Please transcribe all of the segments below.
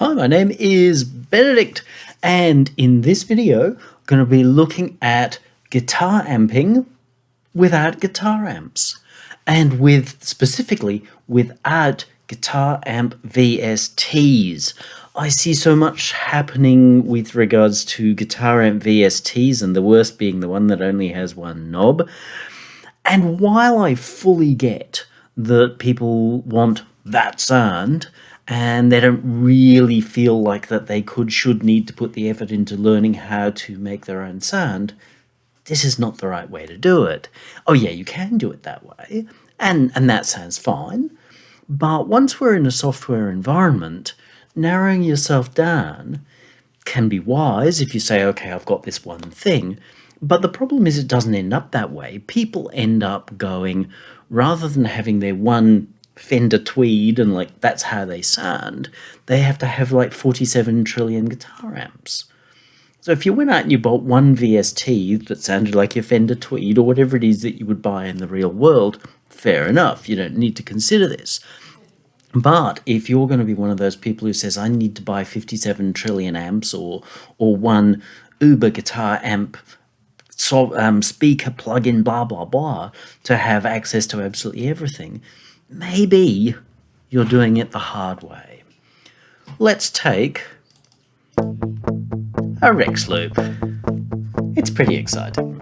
Hi, my name is Benedict, and in this video, I'm going to be looking at guitar amping without guitar amps, and specifically without guitar amp VSTs. I see so much happening with regards to guitar amp VSTs, and the worst being the one that only has one knob. And while I fully get that people want that sound, and they don't really feel like that they should need to put the effort into learning how to make their own sound, this is not the right way to do it. Oh yeah, you can do it that way, and that sounds fine, but once we're in a software environment, narrowing yourself down can be wise if you say, okay, I've got this one thing, but the problem is it doesn't end up that way. People end up going, rather than having their one Fender Tweed and like that's how they sound, they have to have like 47 trillion guitar amps. So if you went out and you bought one VST that sounded like your Fender Tweed or whatever it is that you would buy in the real world, fair enough, you don't need to consider this. But if you're going to be one of those people who says, I need to buy 57 trillion amps or one Uber guitar amp speaker plug-in blah blah blah to have access to absolutely everything, maybe you're doing it the hard way. Let's take a Rex loop. It's pretty exciting.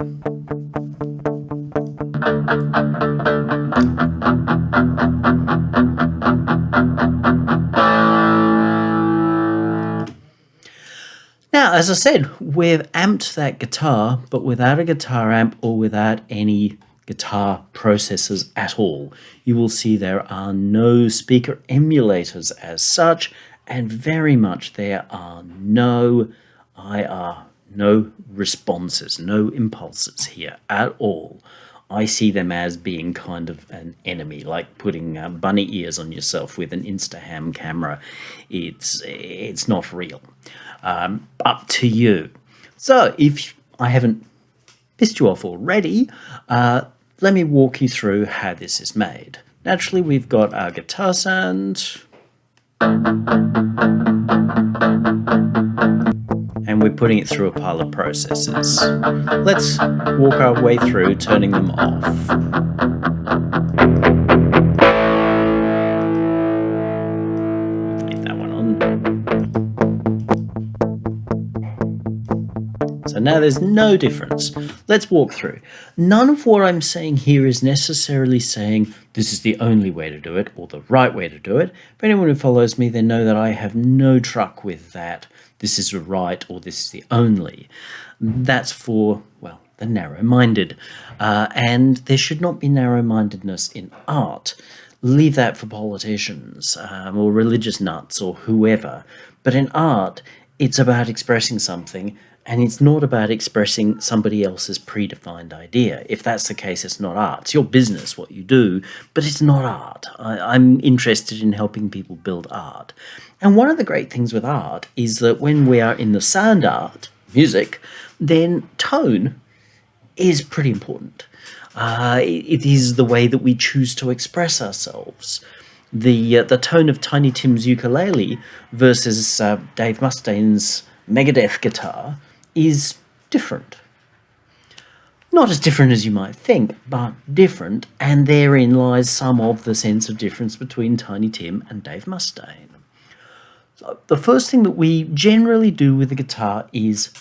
Now, as I said, we've amped that guitar, but without a guitar amp or without any guitar processors at all. You will see there are no speaker emulators as such, and very much there are no IR, no responses, no impulses here at all. I see them as being kind of an enemy, like putting bunny ears on yourself with an Instaham camera. It's not real. Up to you. So if I haven't pissed you off already, let me walk you through how this is made. Naturally, we've got our guitar sound, and we're putting it through a pile of processes. Let's walk our way through turning them off. Leave that one on. So now there's no difference. Let's walk through. None of what I'm saying here is necessarily saying this is the only way to do it or the right way to do it. For anyone who follows me, they know that I have no truck with that. This is the right or this is the only. That's for, well, the narrow-minded. And there should not be narrow-mindedness in art. Leave that for politicians or religious nuts or whoever. But in art, it's about expressing something, and it's not about expressing somebody else's predefined idea. If that's the case, it's not art. It's your business, what you do, but it's not art. I'm interested in helping people build art. And one of the great things with art is that when we are in the sound art, music, then tone is pretty important. It is the way that we choose to express ourselves. The tone of Tiny Tim's ukulele versus Dave Mustaine's Megadeth guitar is different. Not as different as you might think, but different, and therein lies some of the sense of difference between Tiny Tim and Dave Mustaine. So the first thing that we generally do with the guitar is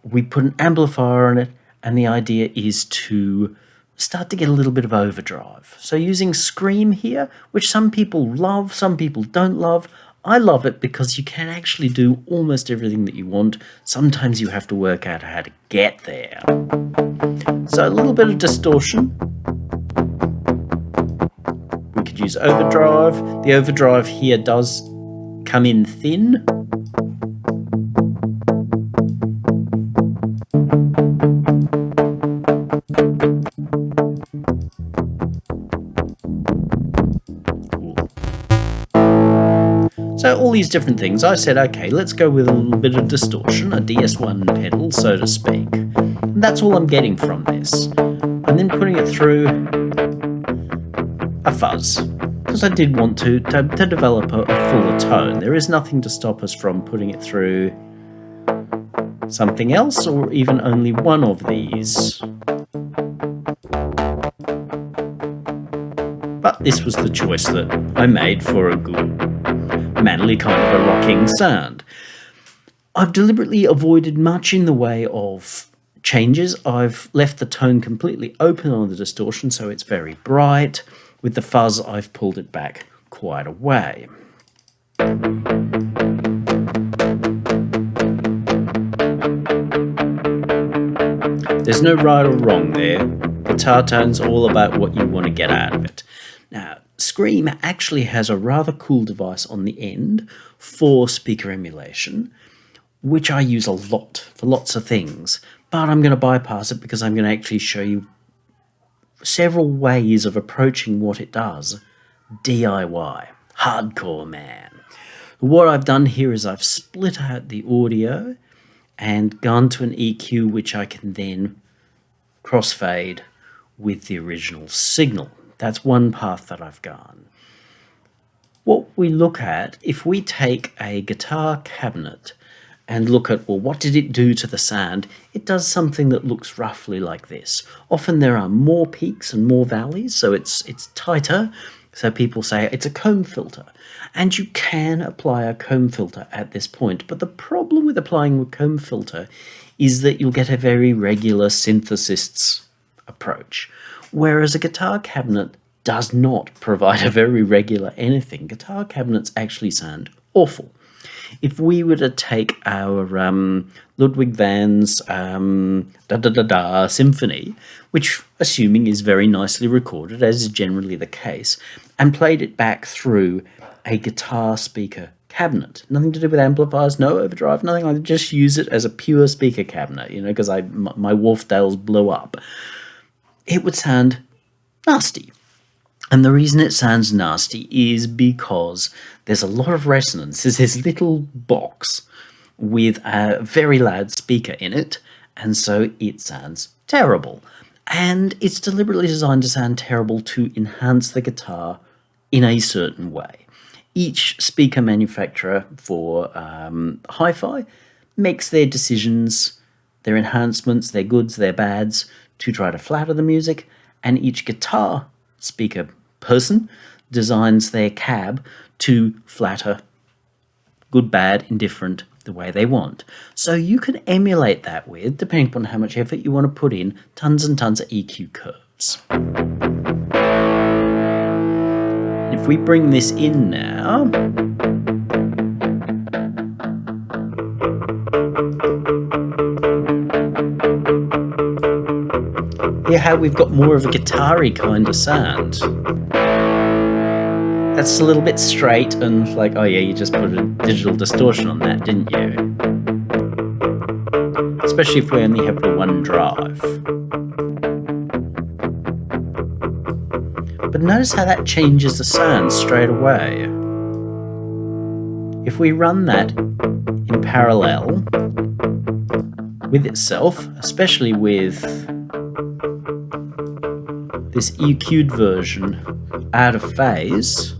we put an amplifier on it, and the idea is to start to get a little bit of overdrive. So using Scream here, which some people love, some people don't love. I love it because you can actually do almost everything that you want. Sometimes you have to work out how to get there. So a little bit of distortion. We could use overdrive. The overdrive here does come in thin. So all these different things, I said, okay, let's go with a little bit of distortion, a DS1 pedal, so to speak. And that's all I'm getting from this. And then putting it through a fuzz. because I did want to develop a fuller tone. There is nothing to stop us from putting it through something else, or even only one of these. But this was the choice that I made for a good, manly kind of a rocking sound. I've deliberately avoided much in the way of changes. I've left the tone completely open on the distortion, so it's very bright. With the fuzz, I've pulled it back quite a way. There's no right or wrong there. Guitar tone's all about what you want to get out of it. Now, Scream actually has a rather cool device on the end for speaker emulation, which I use a lot for lots of things, but I'm going to bypass it because I'm going to actually show you several ways of approaching what it does. DIY. Hardcore, man. What I've done here is I've split out the audio and gone to an EQ which I can then crossfade with the original signal. That's one path that I've gone. What we look at, if we take a guitar cabinet and look at, well, what did it do to the sound? It does something that looks roughly like this. Often there are more peaks and more valleys, so it's tighter. So people say it's a comb filter. And you can apply a comb filter at this point. But the problem with applying a comb filter is that you'll get a very regular synthesist's approach. Whereas a guitar cabinet does not provide a very regular anything. Guitar cabinets actually sound awful. If we were to take our Ludwig van's symphony, which assuming is very nicely recorded, as is generally the case, and played it back through a guitar speaker cabinet, nothing to do with amplifiers, no overdrive, nothing, I just use it as a pure speaker cabinet, you know, because my Wharfdales blew up, it would sound nasty. And the reason it sounds nasty is because there's a lot of resonance. There's this little box with a very loud speaker in it, and so it sounds terrible. And it's deliberately designed to sound terrible to enhance the guitar in a certain way. Each speaker manufacturer for hi-fi makes their decisions, their enhancements, their goods, their bads, to try to flatter the music, and each guitar speaker person designs their cab to flatter, good, bad, indifferent, the way they want. So you can emulate that with, depending upon how much effort you want to put in, tons and tons of EQ curves. If we bring this in now, hear how we've got more of a guitar-y kind of sound. That's a little bit straight and like, oh yeah, you just put a digital distortion on that, didn't you? Especially if we only have the one drive. But notice how that changes the sound straight away. If we run that in parallel with itself, especially with this EQ'd version out of phase,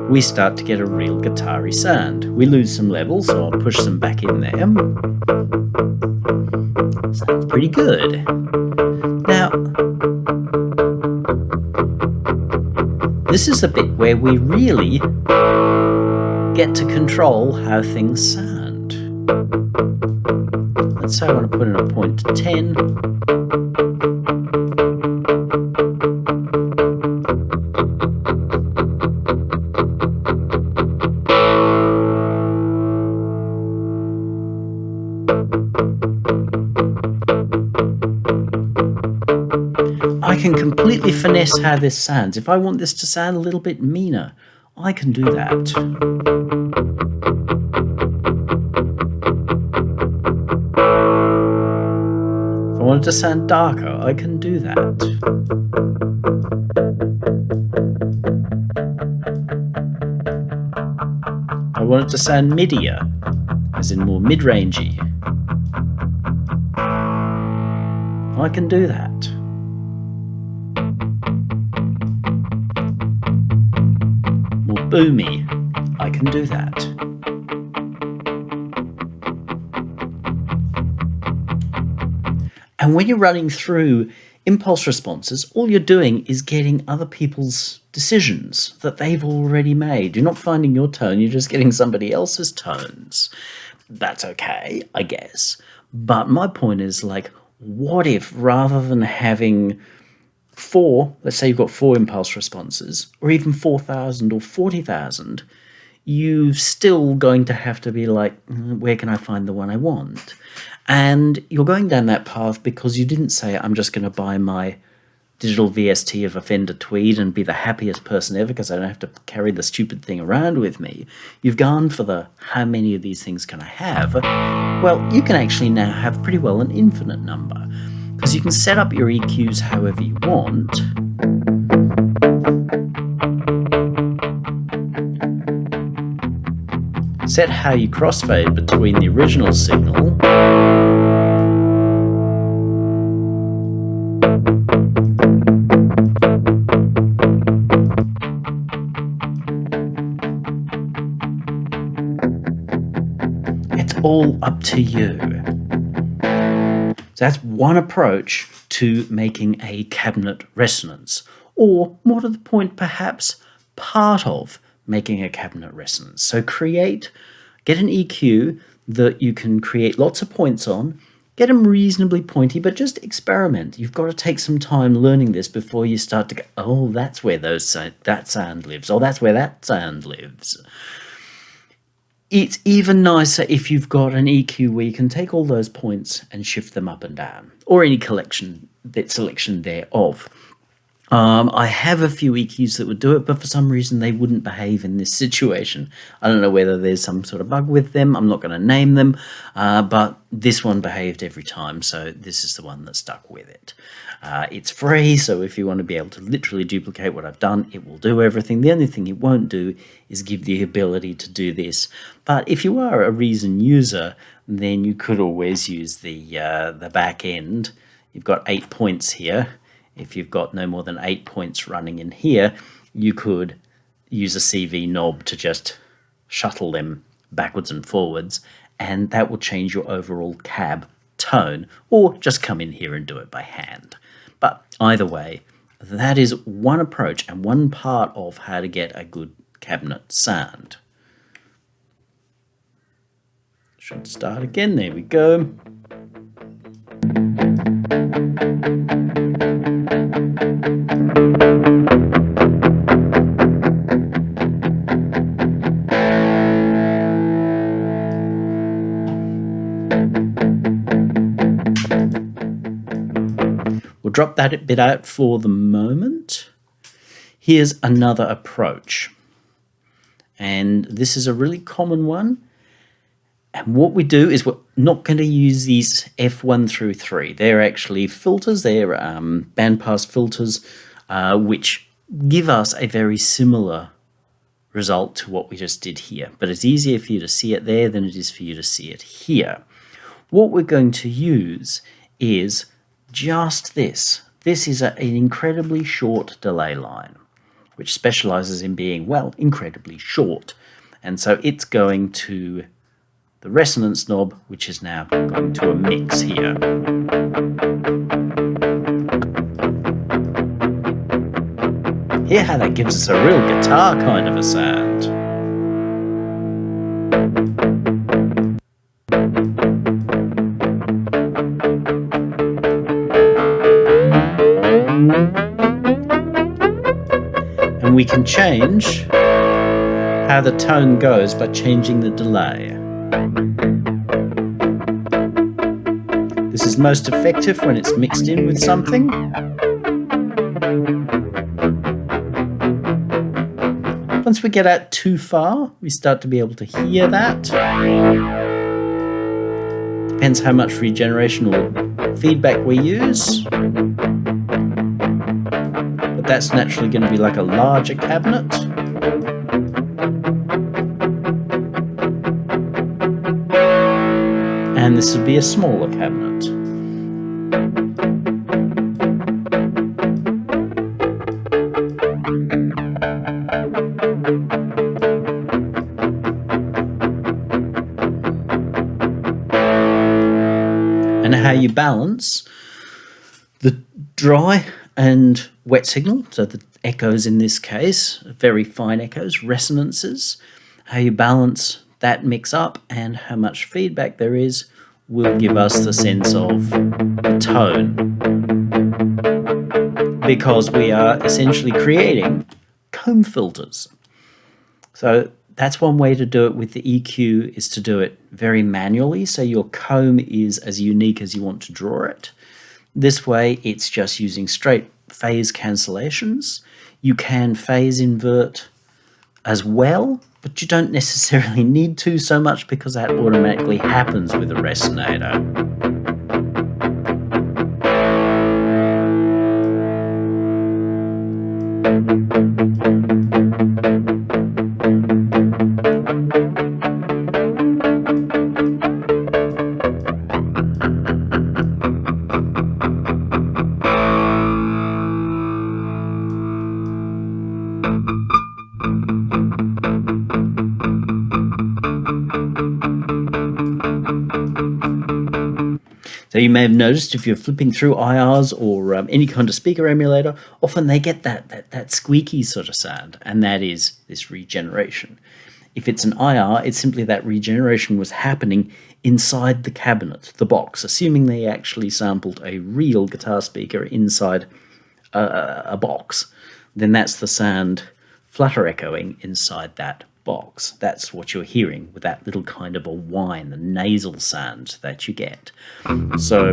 we start to get a real guitar-y sound. We lose some levels, so I'll push them back in there. Sounds pretty good. Now, this is the bit where we really get to control how things sound. Let's say I want to put in a point to 10. I can completely finesse how this sounds. If I want this to sound a little bit meaner, I can do that. If I want it to sound darker, I can do that. If I want it to sound midier, as in more mid-rangey, I can do that. boomy. I can do that. And when you're running through impulse responses, all you're doing is getting other people's decisions that they've already made. You're not finding your tone, you're just getting somebody else's tones. That's okay, I guess. But my point is, like, what if rather than having four, let's say you've got 4 impulse responses, or even 4,000 or 40,000, you're still going to have to be like, where can I find the one I want? And you're going down that path because you didn't say, I'm just going to buy my digital VST of a Fender Tweed and be the happiest person ever because I don't have to carry the stupid thing around with me. You've gone for the, how many of these things can I have? Well, you can actually now have pretty well an infinite number because you can set up your EQs however you want. Set how you crossfade between the original signal all up to you. So that's one approach to making a cabinet resonance, or more to the point, perhaps part of making a cabinet resonance. So get an EQ that you can create lots of points on, get them reasonably pointy, but just experiment. You've got to take some time learning this before you start to go, oh, that's where that sound lives, or that's where that sound lives. It's even nicer if you've got an EQ where you can take all those points and shift them up and down, or any selection thereof. I have a few EQs that would do it, but for some reason they wouldn't behave in this situation. I don't know whether there's some sort of bug with them. I'm not going to name them, but this one behaved every time, so this is the one that stuck with it. It's free, so if you want to be able to literally duplicate what I've done, it will do everything. The only thing it won't do is give the ability to do this. But if you are a Reason user, then you could always use the back end. You've got 8 points here. If you've got no more than 8 points running in here, you could use a CV knob to just shuttle them backwards and forwards, and that will change your overall cab tone, or just come in here and do it by hand. But either way, that is one approach and one part of how to get a good cabinet sound. Should start again, there we go. We'll drop that bit out for the moment. Here's another approach, and this is a really common one. And what we do is we're not going to use these F1 through 3. They're actually filters. They're bandpass filters, which give us a very similar result to what we just did here. But it's easier for you to see it there than it is for you to see it here. What we're going to use is just this. This is an incredibly short delay line, which specializes in being, well, incredibly short. And so it's going to the resonance knob, which is now going to a mix here. Hear how that gives us a real guitar kind of a sound. And we can change how the tone goes by changing the delay. This is most effective when it's mixed in with something. Once we get out too far, we start to be able to hear that. Depends how much regeneration or feedback we use. But that's naturally going to be like a larger cabinet. And this would be a smaller cabinet. and how you balance the dry and wet signal, so the echoes in this case, very fine echoes, resonances, how you balance that mix up and how much feedback there is will give us the sense of a tone, because we are essentially creating comb filters. So that's one way to do it with the EQ, is to do it very manually, so your comb is as unique as you want to draw it. This way it's just using straight phase cancellations. You can phase invert as well, but you don't necessarily need to so much because that automatically happens with a resonator. So you may have noticed if you're flipping through IRs or any kind of speaker emulator, often they get that squeaky sort of sound, and that is this regeneration. If it's an IR, it's simply that regeneration was happening inside the cabinet, the box, assuming they actually sampled a real guitar speaker inside a box. Then that's the sound flutter echoing inside that box. That's what you're hearing with that little kind of a whine, the nasal sound that you get. So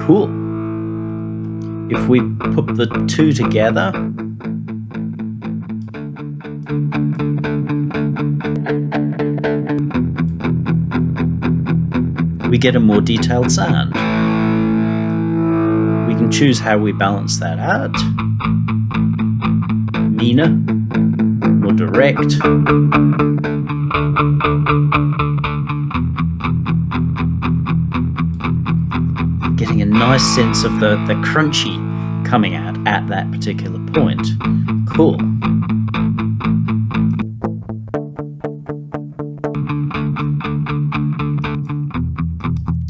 cool. If we put the two together, we get a more detailed sound. We can choose how we balance that out. Meaner, more direct. Getting a nice sense of the crunchy coming out at that particular point. Cool.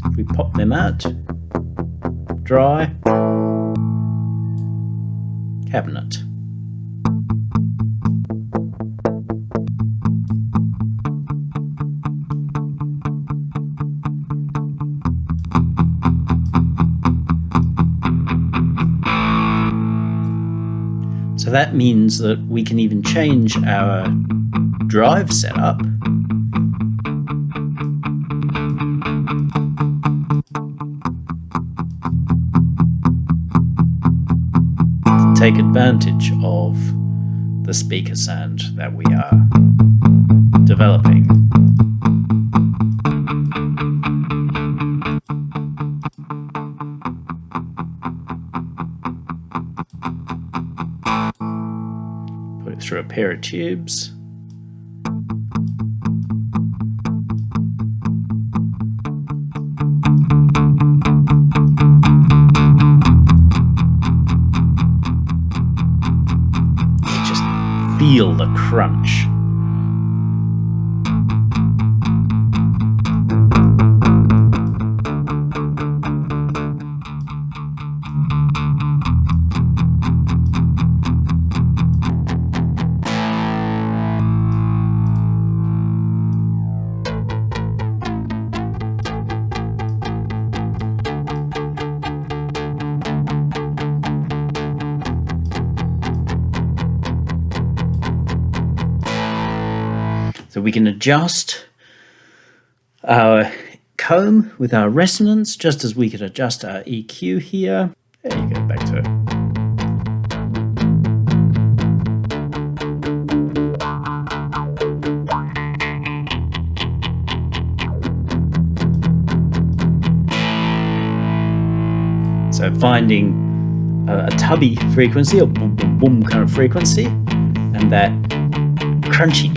If we pop them out, dry, cabinet. So that means that we can even change our drive setup to take advantage of the speaker sound that we are developing. Put it through a pair of tubes. Feel the crunch. So we can adjust our comb with our resonance, just as we could adjust our EQ here. There you go, back to it. So finding a tubby frequency, or boom, boom, boom kind of frequency, and that crunchy.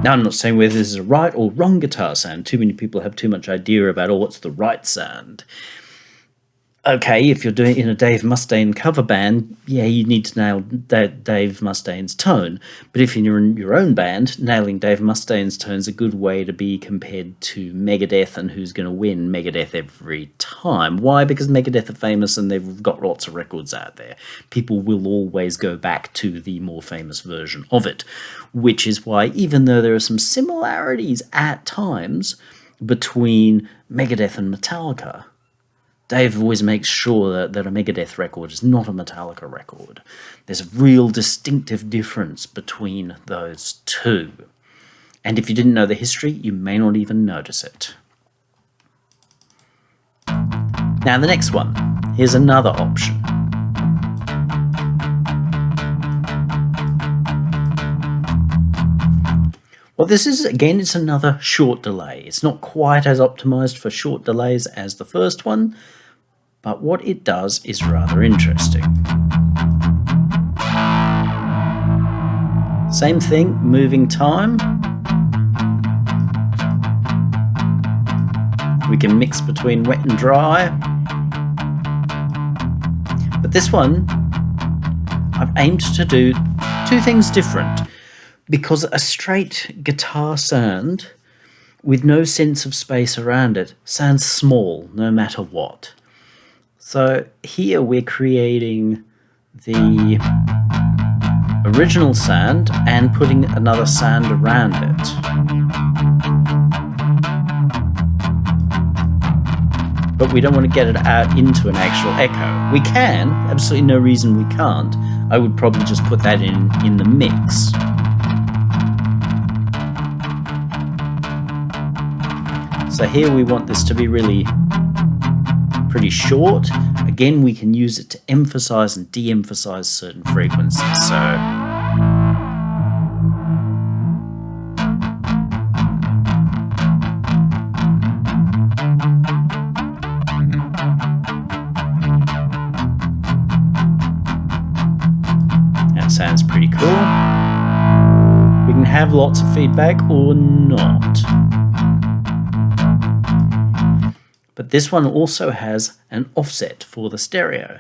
Now, I'm not saying whether this is a right or wrong guitar sound. Too many people have too much idea about, oh, what's the right sound? Okay, if you're doing it in a Dave Mustaine cover band, yeah, you need to nail Dave Mustaine's tone. But if you're in your own band, nailing Dave Mustaine's tone is a good way to be compared to Megadeth and who's going to win Megadeth every time. Why? Because Megadeth are famous and they've got lots of records out there. People will always go back to the more famous version of it, which is why, even though there are some similarities at times between Megadeth and Metallica, Dave always makes sure that a Megadeth record is not a Metallica record. There's a real distinctive difference between those two. And if you didn't know the history, you may not even notice it. Now the next one. Here's another option. Well, this is, again, it's another short delay. It's not quite as optimized for short delays as the first one, but what it does is rather interesting. Same thing, moving time. We can mix between wet and dry. But this one, I've aimed to do two things different. Because a straight guitar sound with no sense of space around it sounds small no matter what. So here we're creating the original sound and putting another sound around it. But we don't want to get it out into an actual echo. We can, absolutely no reason we can't. I would probably just put that in the mix. So here we want this to be really pretty short. Again, we can use it to emphasize and de-emphasize certain frequencies. So that sounds pretty cool. We can have lots of feedback or not. But this one also has an offset for the stereo.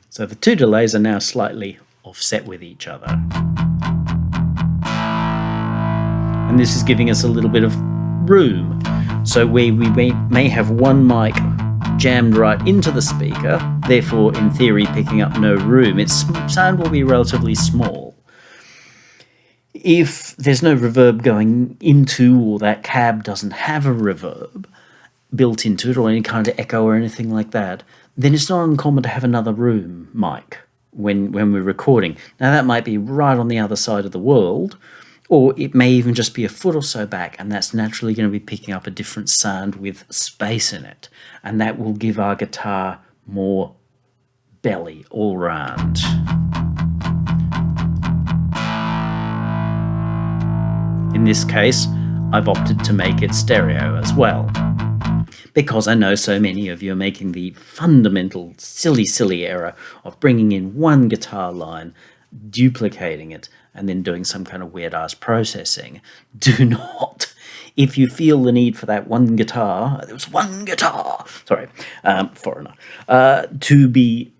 So the two delays are now slightly offset with each other. And this is giving us a little bit of room. So we may have one mic jammed right into the speaker, therefore in theory picking up no room. Its sound will be relatively small. If there's no reverb going into, or that cab doesn't have a reverb built into it or any kind of echo or anything like that, then it's not uncommon to have another room mic when we're recording. Now that might be right on the other side of the world, or it may even just be a foot or so back, and that's naturally going to be picking up a different sound with space in it, and that will give our guitar more belly all round. In this case, I've opted to make it stereo as well, because I know so many of you are making the fundamental silly error of bringing in one guitar line, duplicating it, and then doing some kind of weird-ass processing. Do not. If you feel the need for that one guitar, there was one guitar, sorry, foreigner, to be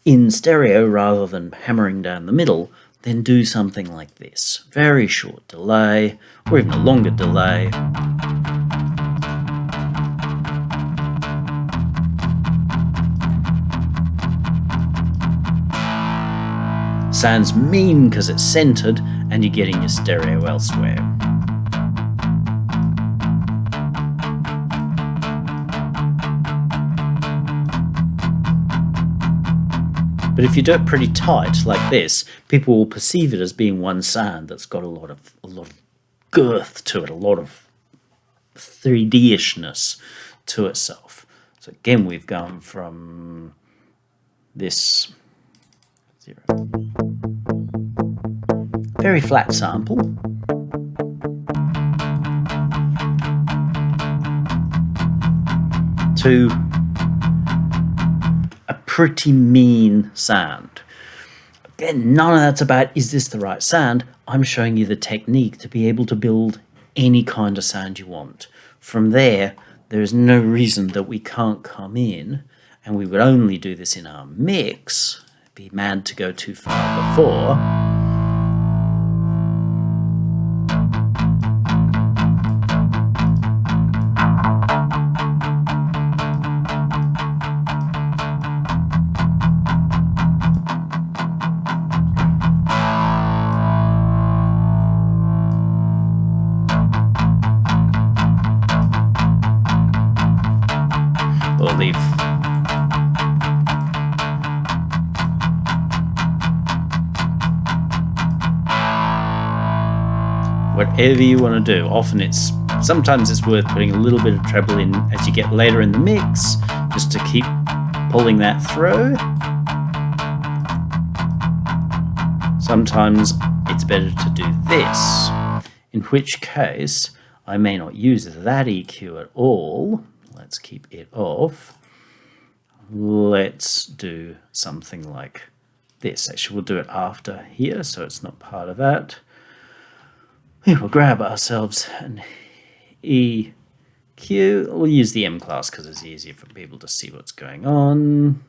in stereo rather than hammering down the middle, then do something like this. Very short delay, or even a longer delay. Sounds mean because it's centered and you're getting your stereo elsewhere. But if you do it pretty tight like this, people will perceive it as being one sound that's got a lot of girth to it, a lot of 3D-ishness to itself. So again, we've gone from this very flat sample to a pretty mean sound. Again, none of that's about, is this the right sound? I'm showing you the technique to be able to build any kind of sound you want. From there, there is no reason that we can't come in, and we would only do this in our mix, be mad to go too far before. Or leave. Whatever you want to do. Sometimes it's worth putting a little bit of treble in as you get later in the mix, just to keep pulling that through. Sometimes it's better to do this, in which case I may not use that EQ at all. Let's keep it off. Let's do something like this. Actually, we'll do it after here, so it's not part of that. We'll grab ourselves an EQ. We'll use the M class because it's easier for people to see what's going on.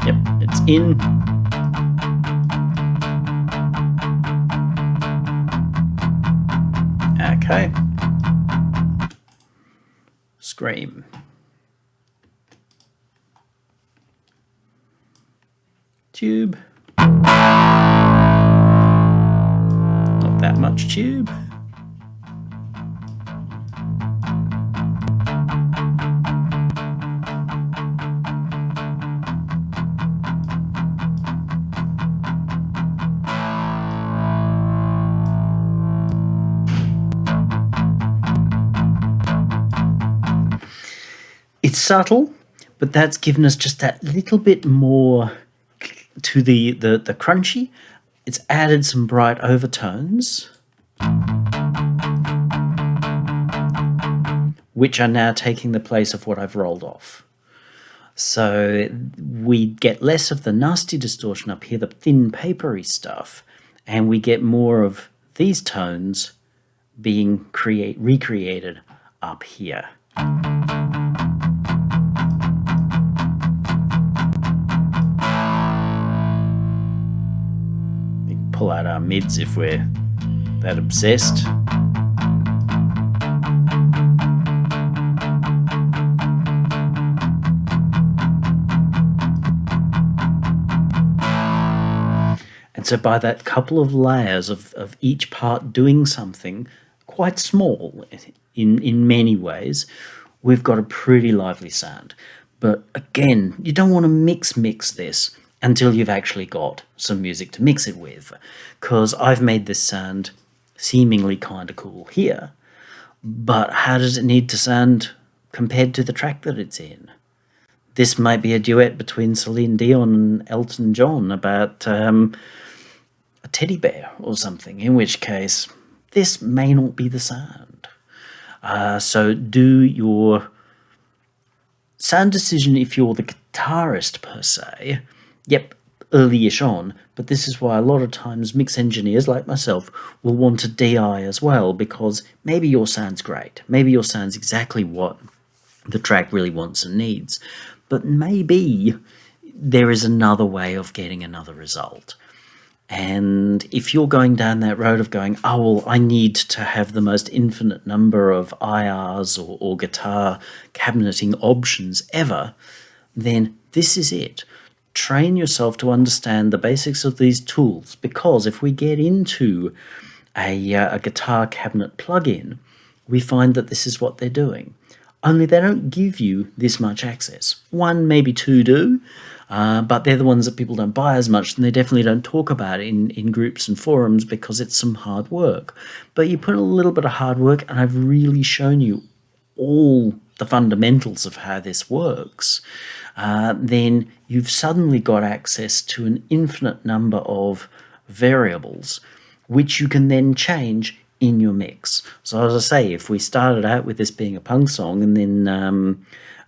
Yep, it's in. Okay. Scream. Tube. Not that much tube. It's subtle, but that's given us just that little bit more to the crunchy. It's added some bright overtones, which are now taking the place of what I've rolled off. So we get less of the nasty distortion up here, the thin papery stuff, and we get more of these tones being recreated up here. Pull out our mids if we're that obsessed. And so by that couple of layers of each part doing something quite small in many ways, we've got a pretty lively sound. But again, you don't want to mix this until you've actually got some music to mix it with, because I've made this sound seemingly kind of cool here, but how does it need to sound compared to the track that it's in? This might be a duet between Celine Dion and Elton John about a teddy bear or something, in which case this may not be the sound. So do your sound decision if you're the guitarist per se. Yep, early-ish on, but this is why a lot of times mix engineers like myself will want to DI as well, because maybe your sound's great, maybe your sound's exactly what the track really wants and needs, but maybe there is another way of getting another result. And if you're going down that road of going, oh, well, I need to have the most infinite number of IRs or guitar cabineting options ever, then this is it. Train yourself to understand the basics of these tools, because if we get into a guitar cabinet plugin, we find that this is what they're doing. Only they don't give you this much access. One, maybe two do, but they're the ones that people don't buy as much, and they definitely don't talk about it in groups and forums because it's some hard work. But you put in a little bit of hard work, and I've really shown you all the fundamentals of how this works, then you've suddenly got access to an infinite number of variables which you can then change in your mix. So as I say, if we started out with this being a punk song and then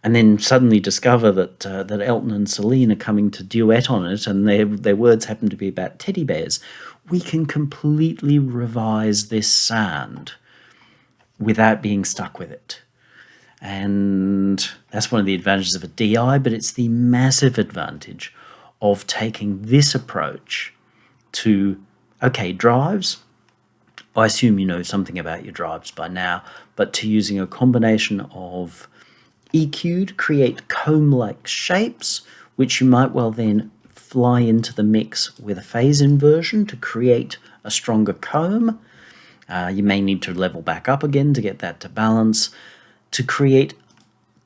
and then suddenly discover that Elton and Celine are coming to duet on it, and their words happen to be about teddy bears, we can completely revise this sound without being stuck with it. And that's one of the advantages of a DI, but it's the massive advantage of taking this approach to, okay, drives. I assume you know something about your drives by now, but to using a combination of EQ to create comb-like shapes, which you might well then fly into the mix with a phase inversion to create a stronger comb. You may need to level back up again to get that to balance. To create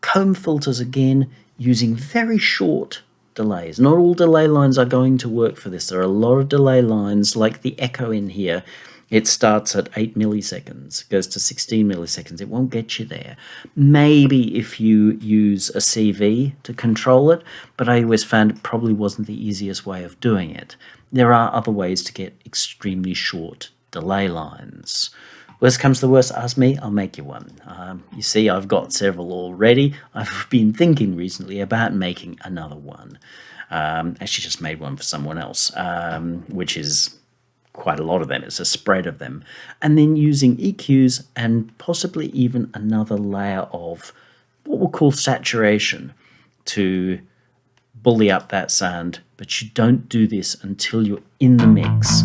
comb filters again using very short delays. Not all delay lines are going to work for this. There are a lot of delay lines, like the echo in here. It starts at 8 milliseconds, goes to 16 milliseconds. It won't get you there. Maybe if you use a CV to control it, but I always found it probably wasn't the easiest way of doing it. There are other ways to get extremely short delay lines. Worst comes to worst, ask me, I'll make you one. You see, I've got several already. I've been thinking recently about making another one. Actually just made one for someone else, which is quite a lot of them. It's a spread of them. And then using EQs and possibly even another layer of what we'll call saturation to bully up that sound. But you don't do this until you're in the mix.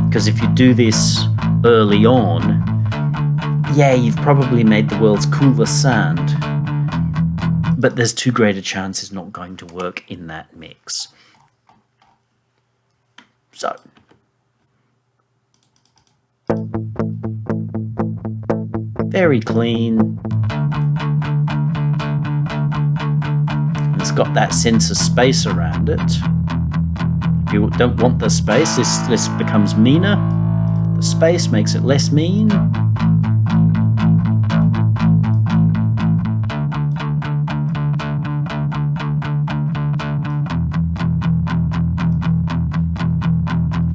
Because if you do this early on, yeah, you've probably made the world's coolest sound, but there's too great a chance it's not going to work in that mix. So, very clean. It's got that sense of space around it. If you don't want the space, this becomes meaner. The space makes it less mean.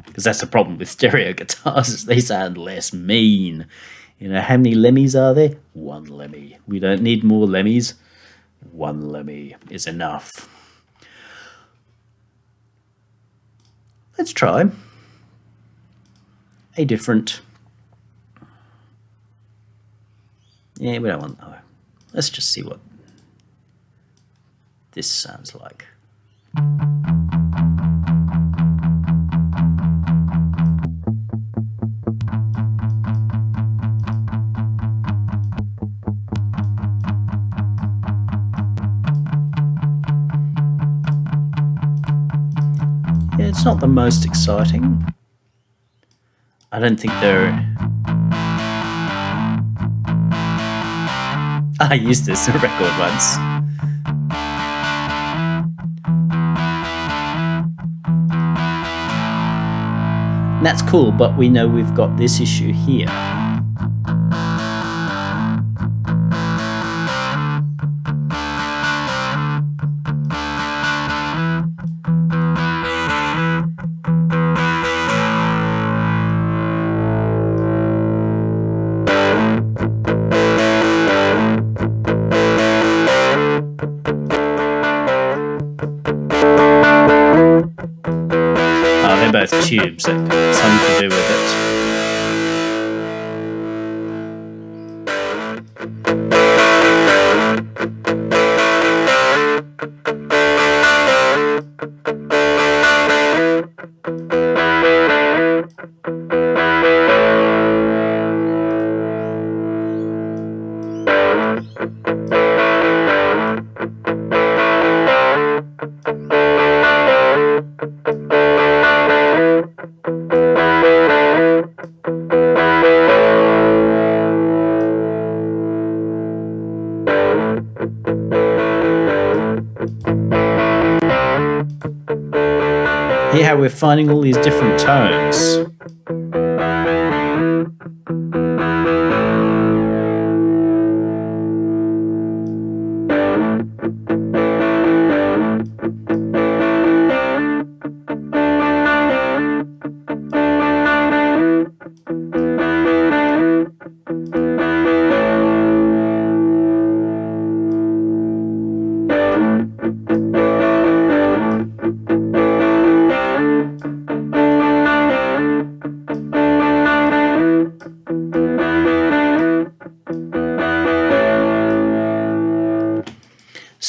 Because that's the problem with stereo guitars, is they sound less mean. You know, how many Lemmys are there? One Lemmy. We don't need more Lemmys. One Lemmy is enough. Let's try a different... Yeah, we don't want... Oh, let's just see what this sounds like. Yeah, it's not the most exciting. I don't think they're... I used this in a record once. And that's cool, but we know we've got this issue here. They're both tubes, so something to do with it. Hear how we're finding all these different tones.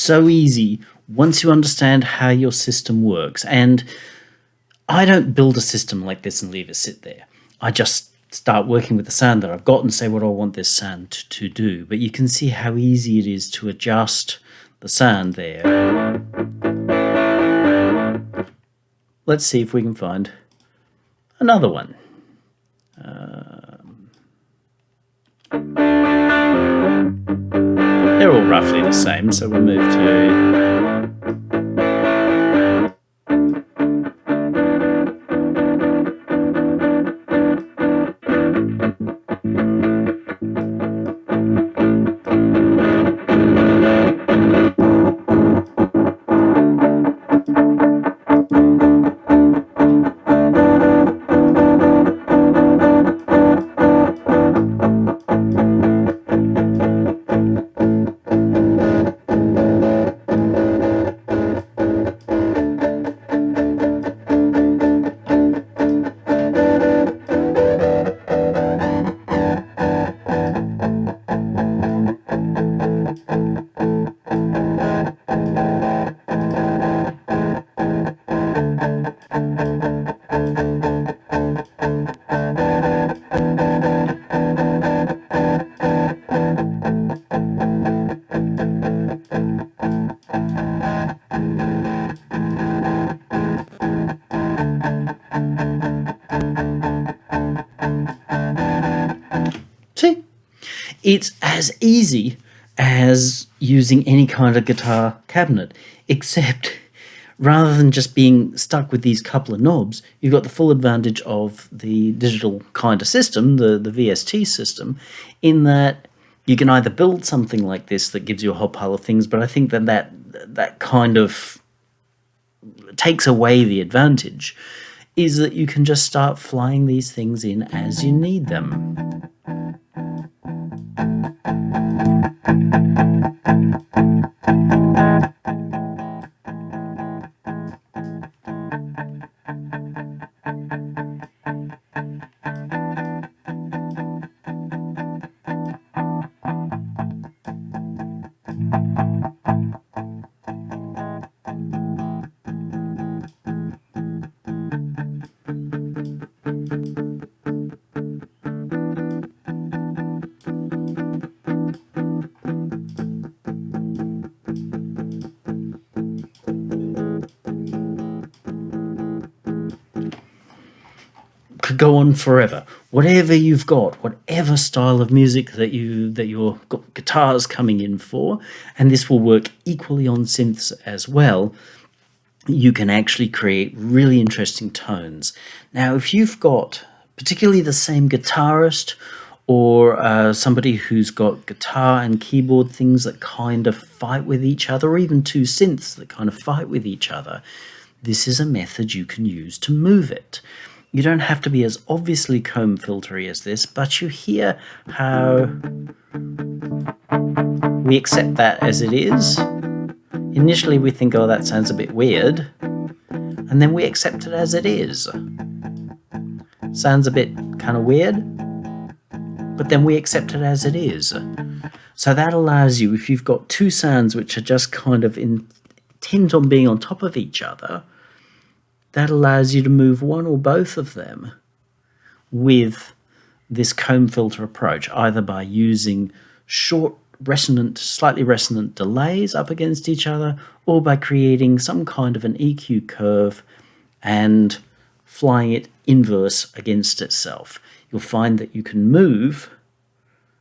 so easy once you understand how your system works. And I don't build a system like this and leave it sit there. I just start working with the sound that I've got and say what I want this sound to do. But you can see how easy it is to adjust the sound there. Let's see if we can find another one. They're all roughly the same, so we'll move to... See? It's as easy as using any kind of guitar cabinet, except rather than just being stuck with these couple of knobs, you've got the full advantage of the digital kind of system, the VST system, in that you can either build something like this that gives you a whole pile of things, but I think that kind of takes away the advantage, is that you can just start flying these things in as you need them. Could go on forever. Whatever you've got, whatever style of music that your guitar's coming in for, and this will work equally on synths as well, you can actually create really interesting tones. Now, if you've got particularly the same guitarist or somebody who's got guitar and keyboard things that kind of fight with each other, or even two synths that kind of fight with each other, this is a method you can use to move it. You don't have to be as obviously comb filtery as this, but you hear how we accept that as it is. Initially we think, oh, that sounds a bit weird, and then we accept it as it is. Sounds a bit kind of weird, but then we accept it as it is. So that allows you, if you've got two sounds which are just kind of intent on being on top of each other, that allows you to move one or both of them with this comb filter approach, either by using short resonant, slightly resonant delays up against each other, or by creating some kind of an EQ curve and flying it inverse against itself. You'll find that you can move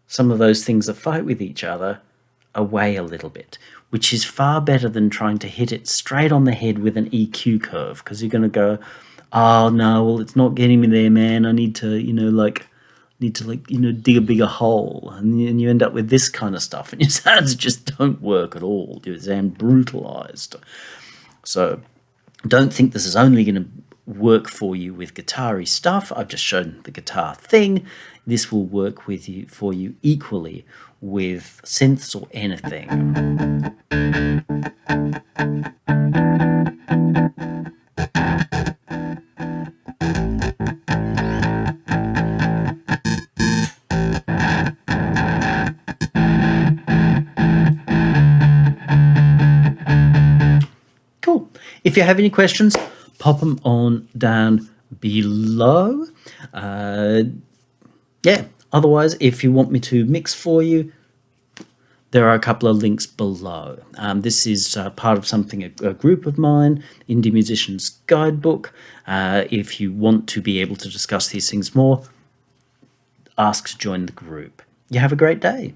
some of those things that fight with each other away a little bit, which is far better than trying to hit it straight on the head with an EQ curve, because you're going to go, oh no, well, it's not getting me there, man. I need to, dig a bigger hole, and you end up with this kind of stuff, and your sounds just don't work at all. You sound brutalized. So don't think this is only going to work for you with guitar-y stuff. I've just shown the guitar thing. This will work for you equally with synths or anything. if you have any questions, pop them on down below. Yeah, otherwise, if you want me to mix for you, there are a couple of links below. This is part of something, a group of mine, Indie Musicians Guidebook. If you want to be able to discuss these things more, ask to join the group. You have a great day.